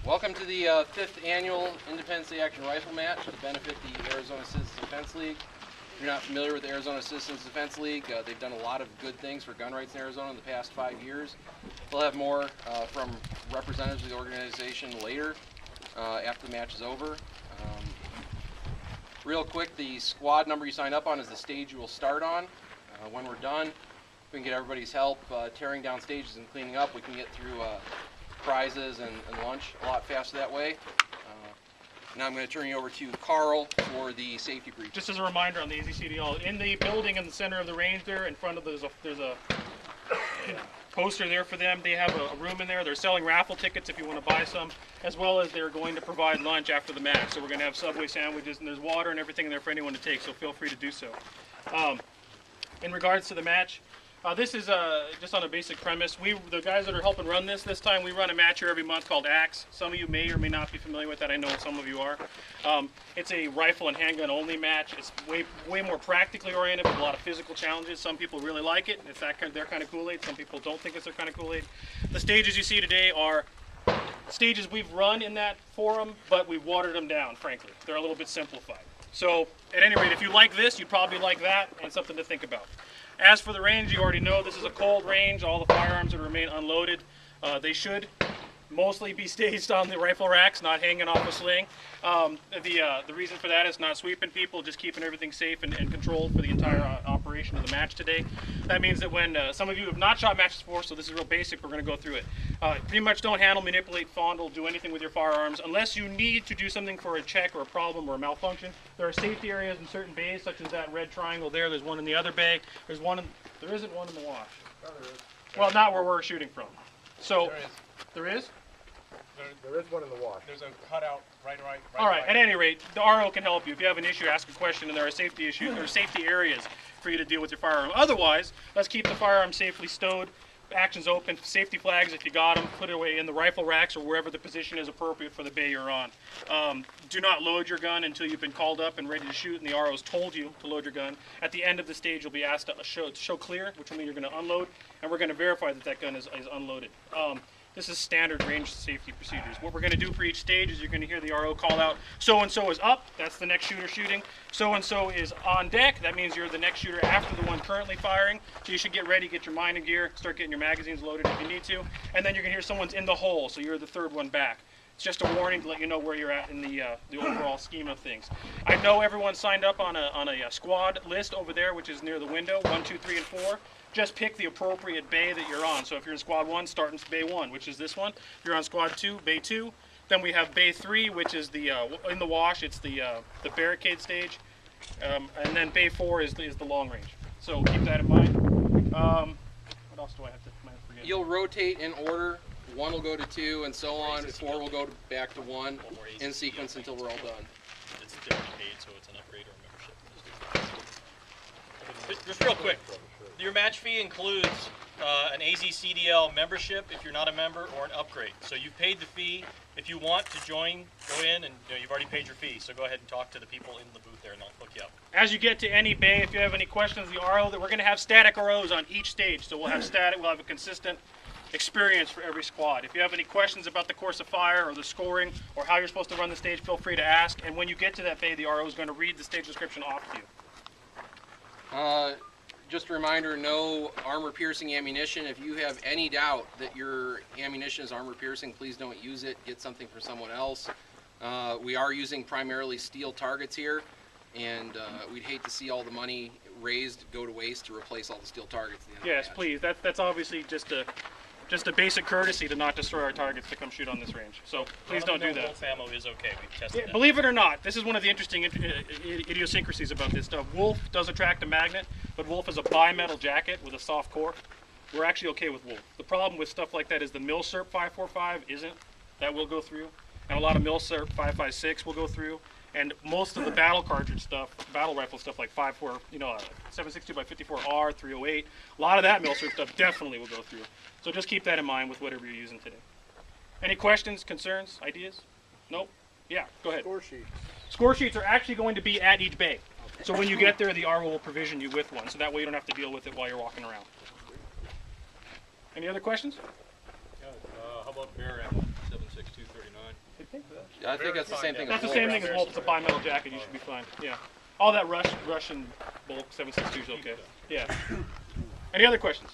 Welcome to the 5th annual Independence Day Action Rifle Match to benefit the Arizona Citizens Defense League. If you're not familiar with the Arizona Citizens Defense League, they've done a lot of good things for gun rights in Arizona in the past 5 years. We'll have more from representatives of the organization later after the match is over. Real quick, the squad number you sign up on is the stage you will start on. When we're done, we can get everybody's help tearing down stages and cleaning up. We can get through prizes and lunch a lot faster that way. Now I'm going to turn you over to Carl for the safety brief. Just as a reminder on the AZCDL, in the building in the center of the range there, in front of there's a poster there for them. They have a room in there. They're selling raffle tickets if you want to buy some, as well as they're going to provide lunch after the match. So we're going to have Subway sandwiches, and there's water and everything in there for anyone to take, so feel free to do so. In regards to the match, this is just on a basic premise. The guys that are helping run this time, we run a match here every month called AXE. Some of you may or may not be familiar with that. I know some of you are. It's a rifle and handgun only match. It's way more practically oriented with a lot of physical challenges. Some people really like it. It's their kind of Kool-Aid. Some people don't think it's their kind of Kool-Aid. The stages you see today are stages we've run in that forum, but we've watered them down, frankly. They're a little bit simplified. So, at any rate, if you like this, you'd probably like that, and something to think about. As for the range, you already know this is a cold range. All the firearms would remain unloaded. They should mostly be staged on the rifle racks, not hanging off a sling. The reason for that is not sweeping people, just keeping everything safe and controlled for the entire operation of the match today. That means that when some of you have not shot matches before, so this is real basic, we're going to go through it. Pretty much don't handle, manipulate, fondle, do anything with your firearms unless you need to do something for a check or a problem or a malfunction. There are safety areas in certain bays, such as that red triangle there. There's one in the other bay. There isn't one in the wash. No, there is. Well, not where we're shooting from. So There is. there is? There is one in the wash. There's a cutout right. All right. At any rate, the RO can help you. If you have an issue, ask a question, and there are safety issues. There are safety areas for you to deal with your firearm. Otherwise, let's keep the firearm safely stowed. Actions open. Safety flags, if you got them, put it away in the rifle racks or wherever the position is appropriate for the bay you're on. Do not load your gun until you've been called up and ready to shoot, and the RO's told you to load your gun. At the end of the stage, you'll be asked to show clear, which will mean you're going to unload, and we're going to verify that that gun is unloaded. This is standard range safety procedures. What we're going to do for each stage is you're going to hear the RO call out, so-and-so is up, that's the next shooter shooting. So-and-so is on deck, that means you're the next shooter after the one currently firing. So you should get ready, get your mining gear, start getting your magazines loaded if you need to. And then you're going to hear someone's in the hole, so you're the third one back. It's just a warning to let you know where you're at in the overall scheme of things. I know everyone signed up on a squad list over there, which is near the window, 1, 2, 3, and 4. Just pick the appropriate bay that you're on. So if you're in squad 1, start in bay 1, which is this one. If you're on squad 2, bay 2. Then we have bay 3, which is the in the wash. It's the barricade stage, and then bay 4 is the long range. So keep that in mind. What else do I have to forget? You'll rotate in order. 1 will go to 2, and so on. 4 will go back to 1 in sequence until we're all done. It's different paid, so it's an upgrade or a membership. Just real quick, your match fee includes an AZCDL membership if you're not a member, or an upgrade. So you've paid the fee. If you want to join, go in, and you've already paid your fee. So go ahead and talk to the people in the booth there, and they'll hook you up. As you get to any bay, if you have any questions, the RO, that we're going to have static ROs on each stage. So we'll have static. We'll have a consistent experience for every squad. If you have any questions about the course of fire or the scoring or how you're supposed to run the stage, feel free to ask. And when you get to that bay, the RO is going to read the stage description off to you. Just a reminder, no armor-piercing ammunition. If you have any doubt that your ammunition is armor-piercing, please don't use it. Get something for someone else. We are using primarily steel targets here, and we'd hate to see all the money raised go to waste to replace all the steel targets at the end of the Yes, match. please. That's obviously just a basic courtesy to not destroy our targets to come shoot on this range. So please don't do that. Wolf ammo is okay. We've tested that. Believe it or not, this is one of the interesting idiosyncrasies about this stuff. Wolf does attract a magnet, but Wolf is a bimetal jacket with a soft core. We're actually okay with Wolf. The problem with stuff like that is the Milsurp 545 isn't. That will go through. And a lot of Milsurp 556 will go through. And most of the battle cartridge stuff, battle rifle stuff like 7.62x54R, 308, a lot of that Milsurp stuff definitely will go through. So just keep that in mind with whatever you're using today. Any questions, concerns, ideas? Nope? Yeah, go ahead. Score sheet. Score sheets are actually going to be at each bay. So when you get there, the RO will provision you with one, so that way you don't have to deal with it while you're walking around. Any other questions? Yeah, how about bear ammo, 7.62 39? I think that's the same thing. That's the as same Wolf. thing as Wolf. It's a bimetal jacket. You should be fine. Yeah. All that Russian bulk 7.62 is okay. Yeah. Any other questions?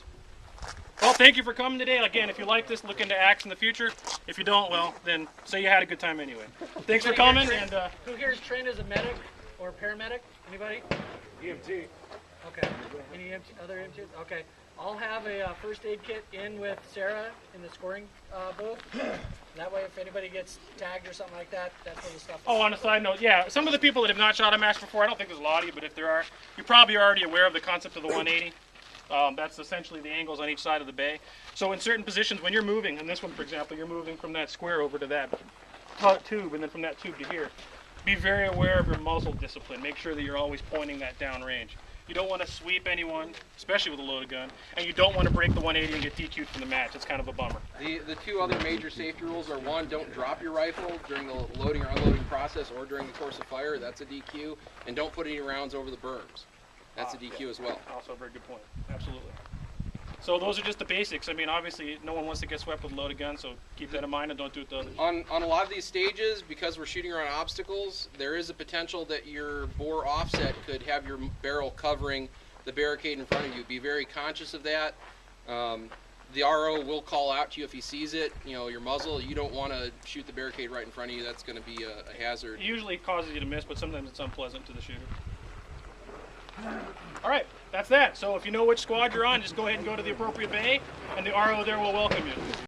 Well, thank you for coming today. Again, if you like this, look into axe in the future. If you don't, well, then say you had a good time anyway. Thanks for coming. And who here is trained as a medic or paramedic? Anybody? EMT. Okay. Any other EMTs? Okay. I'll have a first aid kit in with Sarah in the scoring booth. That way, if anybody gets tagged or something like that, that's where the stuff is. oh, on a side note, yeah, some of the people that have not shot a match before, I don't think there's a lot of you, but if there are, you're probably already aware of the concept of the 180. That's essentially the angles on each side of the bay. So in certain positions, when you're moving, in this one, for example, you're moving from that square over to that tube, and then from that tube to here. Be very aware of your muzzle discipline. Make sure that you're always pointing that down range. You don't want to sweep anyone, especially with a loaded gun, and you don't want to break the 180 and get DQ'd from the match. It's kind of a bummer. The two other major safety rules are: one, don't drop your rifle during the loading or unloading process or during the course of fire. That's a DQ. And don't put any rounds over the berms. That's a DQ as well. Also a very good point. Absolutely. So those are just the basics. I mean, obviously, no one wants to get swept with a loaded gun, so keep that in mind and don't do it to others. On a lot of these stages, because we're shooting around obstacles, there is a potential that your bore offset could have your barrel covering the barricade in front of you. Be very conscious of that. The RO will call out to you if he sees it. You know, your muzzle. You don't want to shoot the barricade right in front of you. That's going to be a hazard. It usually causes you to miss, but sometimes it's unpleasant to the shooter. All right, that's that. So if you know which squad you're on, just go ahead and go to the appropriate bay, and the RO there will welcome you.